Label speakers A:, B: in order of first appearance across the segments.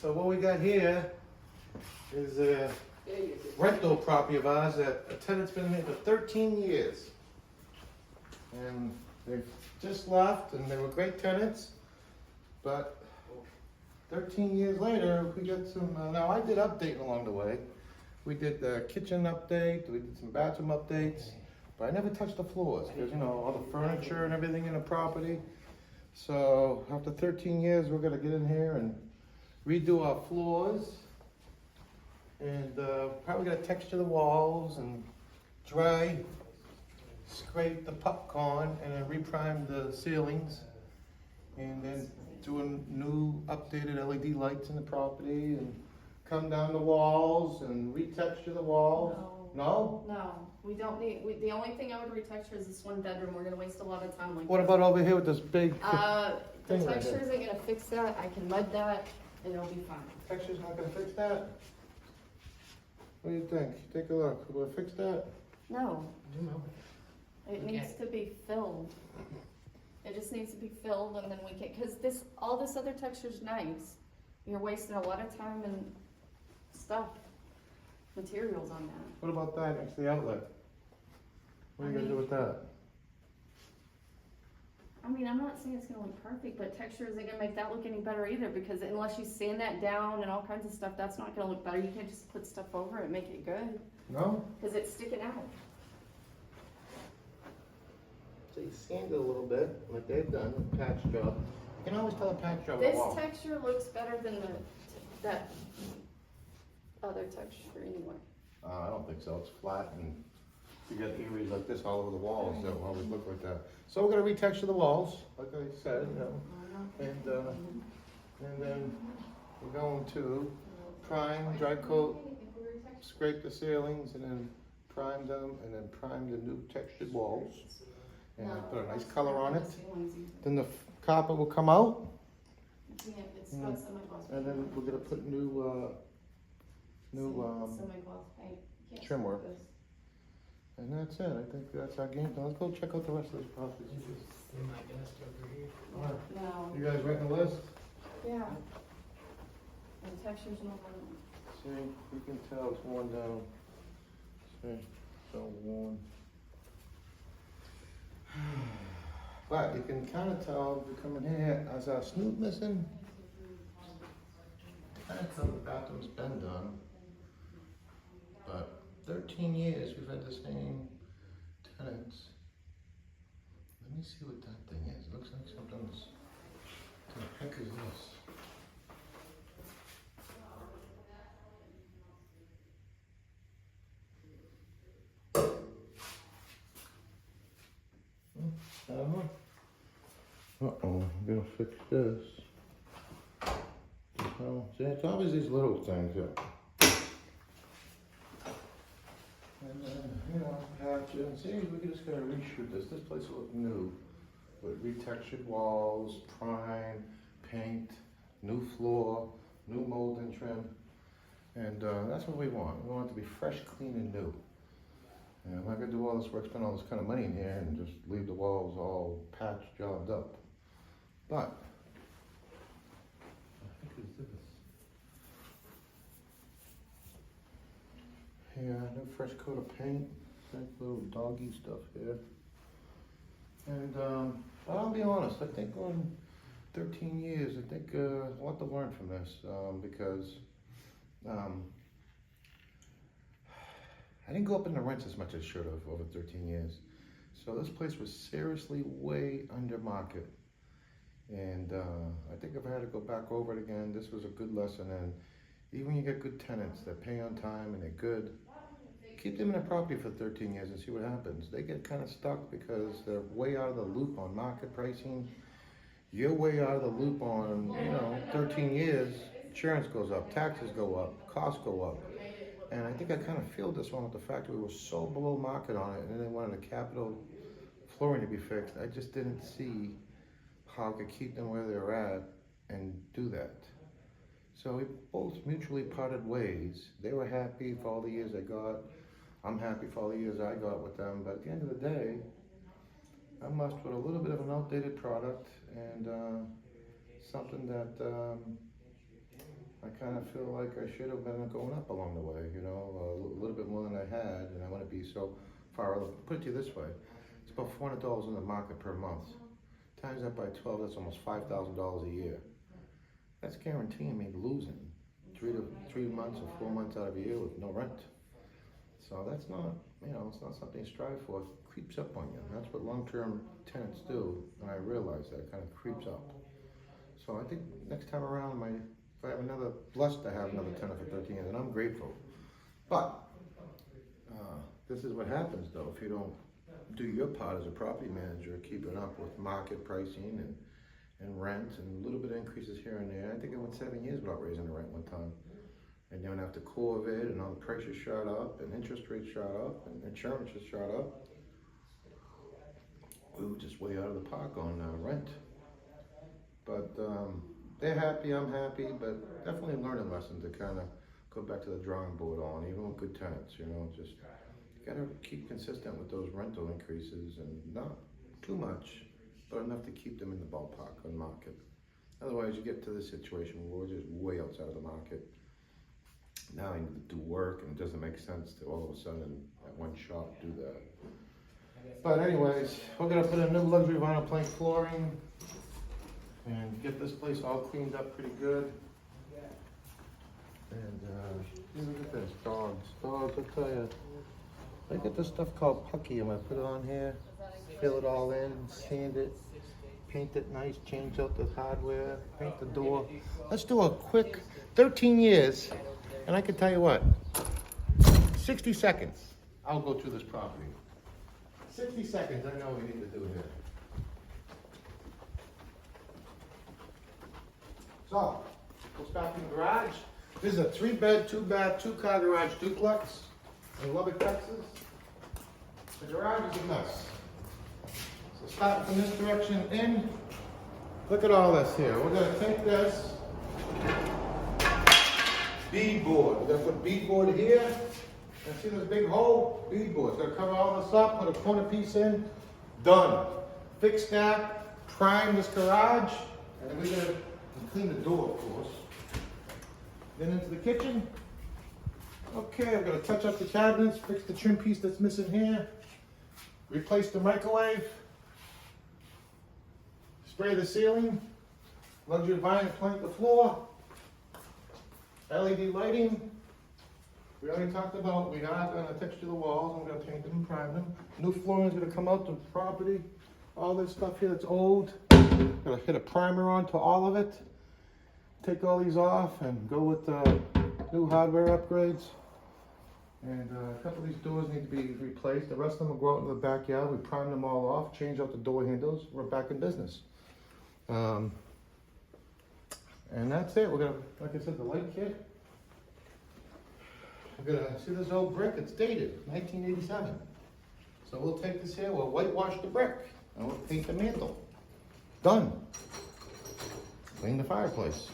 A: So what we got here is a rental property of ours that a tenant's been here for 13 years. And they've just left and they were great tenants, but 13 years later, we got some, now I did updating along the way. We did the kitchen update, we did some bathroom updates, but I never touched the floors because, you know, all the furniture and everything in the property. So after 13 years, we're gonna get in here and redo our floors. And probably gonna texture the walls and dry scrape the popcorn and then reprime the ceilings. And then doing new updated LED lights in the property and come down the walls and retexture the walls. No?
B: No, we don't need, the only thing I would retexture is this one bedroom. We're gonna waste a lot of time like
A: What
B: this.
A: about over here with this big
B: The
A: thing right
B: texture
A: here?
B: isn't gonna fix that. I can mud that and it'll be fine.
A: Texture's not gonna fix that? What do you think? Take a look. Will it fix that?
B: No, it
C: Okay.
B: needs to be filled. It just needs to be filled and then we can, cause this, all this other texture's nice. You're wasting a lot of time and stuff, materials on that.
A: What about that next to the outlet? What are you gonna do with that?
B: I mean, I'm not saying it's gonna look perfect, but texture isn't gonna make that look any better either, because unless you sand that down and all kinds of stuff, that's not gonna look better. You can't just put stuff over it and make it good,
A: No?
B: cause it's sticking out.
A: So you sand it a little bit, like they've done, patch job. You can always tell a patch job on the
B: This
A: wall.
B: texture looks better than that other texture anyway.
A: I don't think so, it's flat and you got areas like this all over the walls that will always look like that. So we're gonna retexture the walls, like I said, you know, and then we're going to prime, dry coat, scrape the ceilings and then prime them and then prime the new textured walls. And put a nice color on it. Then the carpet will come out.
B: Yeah, it's got semi-gloss.
A: And then we're gonna put new
B: Semi-gloss paint. You can't
A: trim
B: see
A: work.
B: this.
A: and that's it. I think that's our game plan. Let's go check out the rest of this property. Alright,
B: No,
A: you guys writing the list?
B: yeah. And texture's not on
A: See, you can tell it's worn down. See, so worn. But you can kind of tell, if you come in here, is our snoot missing? Kind of tell the bathroom's been done. But 13 years we've had the same tenants. Let me see what that thing is. It looks like something's, what the heck is this? Uh-oh, I'm gonna fix this. Oh, see, it's always these little things that. And then, you know, patch it and see, we can just gotta reshoot this. This place will look new. With retextured walls, prime, paint, new floor, new mold and trim. And that's what we want. We want it to be fresh, clean, and new. And I'm not gonna do all this work, spend all this kind of money in here and just leave the walls all patched, jobbed up. But, I think it's this. Yeah, new fresh coat of paint, nice little doggy stuff here. And, but I'll be honest, I think on 13 years, I think a lot to learn from this, because, I didn't go up in the rents as much as I should have over 13 years. So this place was seriously way under market. And I think if I had to go back over it again, this was a good lesson. And even when you get good tenants that pay on time and they're good, keep them in a property for 13 years and see what happens. They get kind of stuck because they're way out of the loop on market pricing. You're way out of the loop on, 13 years, insurance goes up, taxes go up, costs go up. And I think I kind of feel this one with the fact that we were so below market on it and then they wanted the capital flooring to be fixed. I just didn't see how I could keep them where they were at and do that. So we both mutually parted ways. They were happy for all the years I got. I'm happy for all the years I got with them. But at the end of the day, I'm left with a little bit of an outdated product and something that I kind of feel like I should have been going up along the way, you know, a little bit more than I had, and I want to be so far. Put it to you this way: it's about $400 in the market per month. Times that by 12, that's almost $5,000 a year. That's guaranteeing me losing 3 months or 4 months out of a year with no rent. So that's not, you know, it's not something to strive for. It creeps up on you. That's what long-term tenants do, and I realize that it kind of creeps up. So I think next time around, if I have blessed to have another tenant for 13 years, and I'm grateful. But this is what happens though if you don't do your part as a property manager, keeping up with market pricing and rent and a little bit of increases here and there. I think I went 7 years without raising the rent one time. And then after COVID and all the prices shot up and interest rates shot up and insurance just shot up, we were just way out of the park on rent. But they're happy, I'm happy, but definitely a learning lesson to kind of go back to the drawing board on, even with good tenants, you know, just gotta keep consistent with those rental increases and not too much, but enough to keep them in the ballpark on market. Otherwise, you get to this situation where we're just way outside of the market. Now I need to do work, and it doesn't make sense to all of a sudden at one shot do that. But anyways, we're gonna put a new luxury vinyl plank flooring and get this place all cleaned up pretty good. And look at this, dogs, I'll tell you. I get this stuff called pucky. I'm gonna put it on here, fill it all in, sand it, paint it nice, change out the hardware, paint the door. Let's do a quick 13 years, and I can tell you what, 60 seconds, I'll go through this property. 60 seconds, I know what we need to do here. So, we'll start from the garage. This is a 3-bed, 2-bath, 2-car garage duplex in Lubbock, Texas. The garage is a mess. So starting from this direction in, look at all this here. We're gonna take this beadboard. We're gonna put beadboard here. And see this big hole? Beadboard. Gonna cover all this up, put a corner piece in, done. Fix that, prime this garage, and then we're gonna clean the door, of course. Then into the kitchen. Okay, we're gonna touch up the cabinets, fix the trim piece that's missing here, replace the microwave, spray the ceiling, luxury vinyl plank the floor, LED lighting. We already talked about we are gonna texture the walls, and we're gonna paint them and prime them. New flooring is gonna come out the property. All this stuff here that's old, gonna hit a primer onto all of it. Take all these off and go with new hardware upgrades. And a couple of these doors need to be replaced. The rest of them will go out into the backyard. We prime them all off, change out the door handles. We're back in business. And that's it. We're gonna, like I said, the light kit. We're gonna see this old brick. It's dated, 1987. So we'll take this here. We'll whitewash the brick and we'll paint the mantle. Done. Clean the fireplace.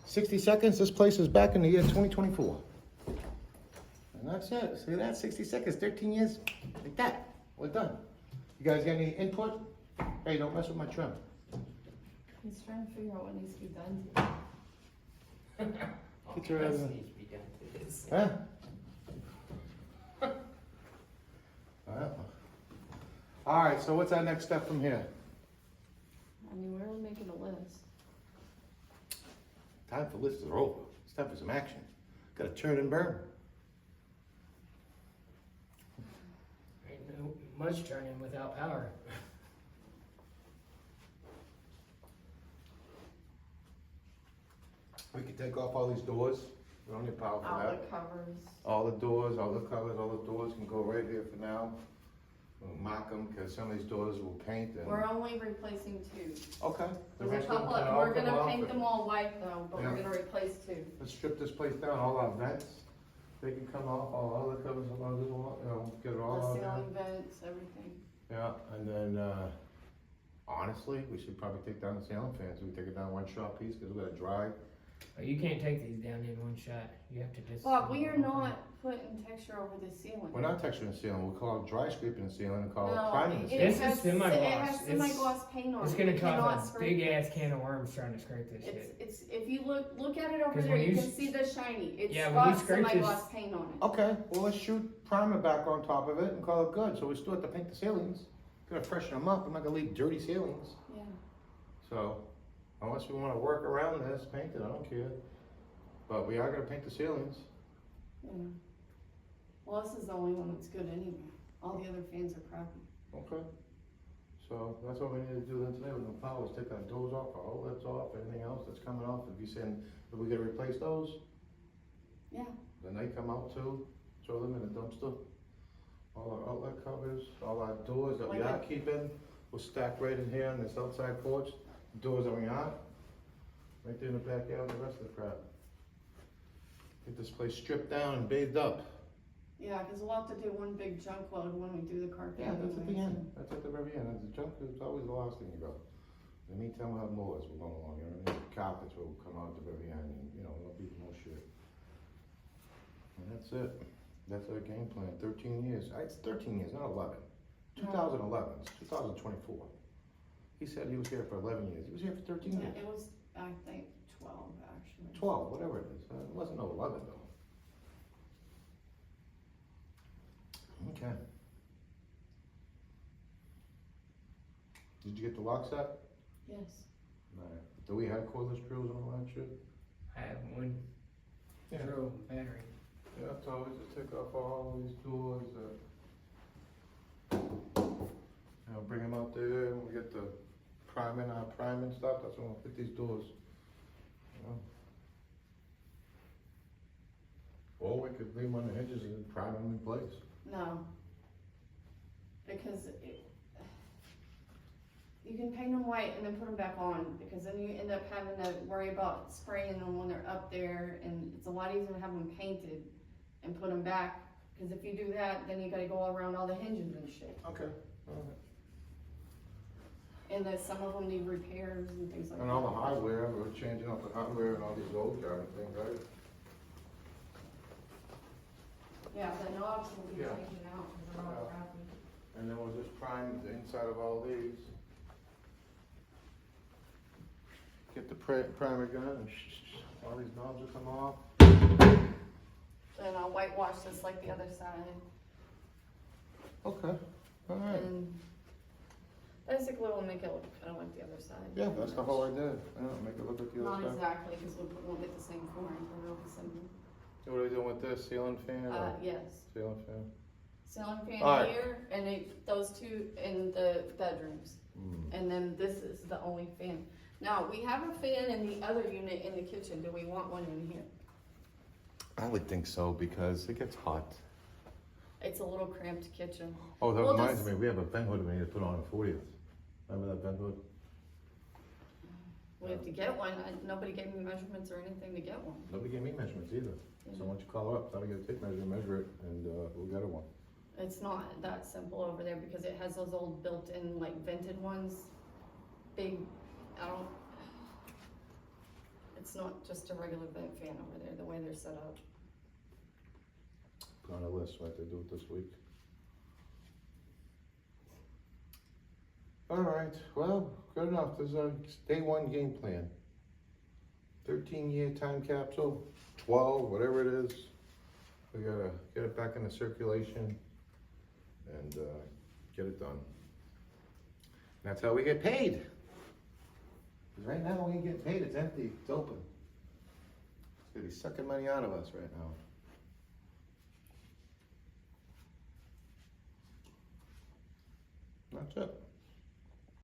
A: 60 seconds. This place is back in the year 2024. And that's it. See that? 60 seconds, 13 years, like that. We're done. You guys got any input? Hey, don't mess with my trim.
B: He's trying to figure out what needs to be done.
A: Get your ass in. Huh? Well. All right, so what's our next step from here?
B: I mean, we're making a list.
A: Time for lists are over. It's time for some action. Gotta turn and burn.
C: Ain't no much turning without power.
A: We could take off all these doors. We don't need power for
B: All
A: that.
B: the covers.
A: All the doors, all the covers, all the doors can go right here for now. We'll mark them because some of these doors will paint and.
B: We're only replacing 2.
A: Okay. The
B: There's
A: rest
B: a
A: of them
B: couple,
A: can all
B: we're
A: come
B: gonna
A: off
B: paint
A: and-
B: them all white though, but we're
A: Yeah.
B: gonna replace 2.
A: Let's strip this place down, all our vents, they can come off, all the covers, all the, you know, get it all
B: The
A: out there.
B: ceiling vents, everything.
A: Yeah, and then, honestly, we should probably take down the ceiling fans, we take it down one shot piece, cause we gotta dry.
C: Oh, you can't take these down in one shot. You have to just.
B: But we are not putting texture over the ceiling.
A: We're not texturing the ceiling, we'll call it dry scraping the ceiling and call
B: No,
A: it priming the
B: it
A: ceiling.
C: This is
B: has-
C: semi-gloss.
B: It has
C: It's-
B: semi-gloss paint on it.
C: It's gonna
B: You cannot
C: cause a
B: scrape
C: big
B: it.
C: ass can of worms trying to scrape this shit.
B: It's, if you look at it over
C: 'Cause
B: there,
C: when
B: you
C: you
B: can
C: s-
B: see the shiny, it's
C: Yeah, when you
B: got
C: scrape
B: semi-gloss
C: this-
B: paint on it.
A: Okay, well, let's shoot primer back on top of it and call it good, so we still have to paint the ceilings. Gotta freshen them up, I'm not gonna leave dirty ceilings.
B: Yeah,
A: So, unless we wanna work around this, paint it, I don't care. But we are gonna paint the ceilings.
B: yeah. Well, this is the only one that's good anyway. All the other fans are crappy.
A: Okay. So that's what we need to do then today with the power, is take our doors off, our outlets off, anything else that's coming off. If you saying, if we gotta replace those,
B: Yeah,
A: then they come out too, throw them in the dumpster. All our outlet covers, all our doors that we
B: Like
A: are
B: a-
A: keeping, will stack right in here on this outside porch. Doors that we aren't, right there in the backyard, the rest of the crap. Get this place stripped down and bathed up.
B: yeah, cause we'll have to do one big junk load when we do the carpet.
A: Yeah, that's at the
B: anyway,
A: end, that's at the very end, the junk is always the last thing you go. In the meantime, we'll have more as we're going along, you know what I mean? Carpets will come out at the very end, and, you know, there'll be more shit. And that's it, that's our game plan, 13 years, it's 13 years, not 11. 2011, it's 2024. He said he was here for 11 years, he was here for 13
B: Yeah,
A: years.
B: it was, I think, 12 actually.
A: 12, whatever it is, it wasn't no 11 though. Okay. Did you get the lock set?
B: Yes.
A: Alright. Do we have cordless drills and all that shit?
C: I have one drill battery.
A: Yeah, so we just take off all these doors, bring them out there, and we get the our priming stuff, that's when we'll fit these doors. You know? Or we could leave them on the hinges and prime them in place.
B: No. Because you can paint them white and then put them back on, because then you end up having to worry about spraying them when they're up there, and it's a lot easier to have them painted and put them back, because if you do that, then you gotta go around all the hinges and shit.
A: Okay. Alright.
B: And then some of them need repairs and things like that.
A: And all the hardware, we're changing out the hardware and all these old kind of things, right?
B: Yeah, the knobs will be
A: Yeah.
B: changing out, because they're all
A: Yeah.
B: crappy.
A: And then we'll just prime the inside of all these. Get the primer gun and all these knobs will come off.
B: And I'll whitewash this like the other side.
A: Okay, alright.
B: And basically we'll make it look kind of like the other side.
A: Yeah, that's the whole idea. Yeah, make it look like the
B: Not
A: other side.
B: exactly, because we'll get the same flooring, but it'll be similar.
A: What are we doing with this, ceiling fan or
B: Yes,
A: ceiling fan?
B: ceiling fan
A: Alright.
B: here, and those two in the bedrooms. And then this is the only fan. Now, we have a fan in the other unit in the kitchen, do we want one in here?
A: I would think so, because it gets hot.
B: It's a little cramped kitchen.
A: Oh, that
B: We'll
A: reminds
B: just-
A: me, we have a vent hood we need to put on the 40th. Remember that vent hood?
B: We have to get one, nobody gave me measurements or anything to get one.
A: Nobody gave me measurements either. So why don't you call her up, tell her to get a tape measure, measure it, and we'll get her one.
B: It's not that simple over there, because it has those old built-in, like vented ones. Big, it's not just a regular vent fan over there, the way they're set up.
A: Put on a list, right, they do it this week. Alright, well, good enough, this is our day one game plan. 13-year time capsule, 12, whatever it is. We gotta get it back into circulation and get it done. That's how we get paid. 'Cause right now, we ain't getting paid, it's empty, it's open. It's gonna be sucking money out of us right now. That's it.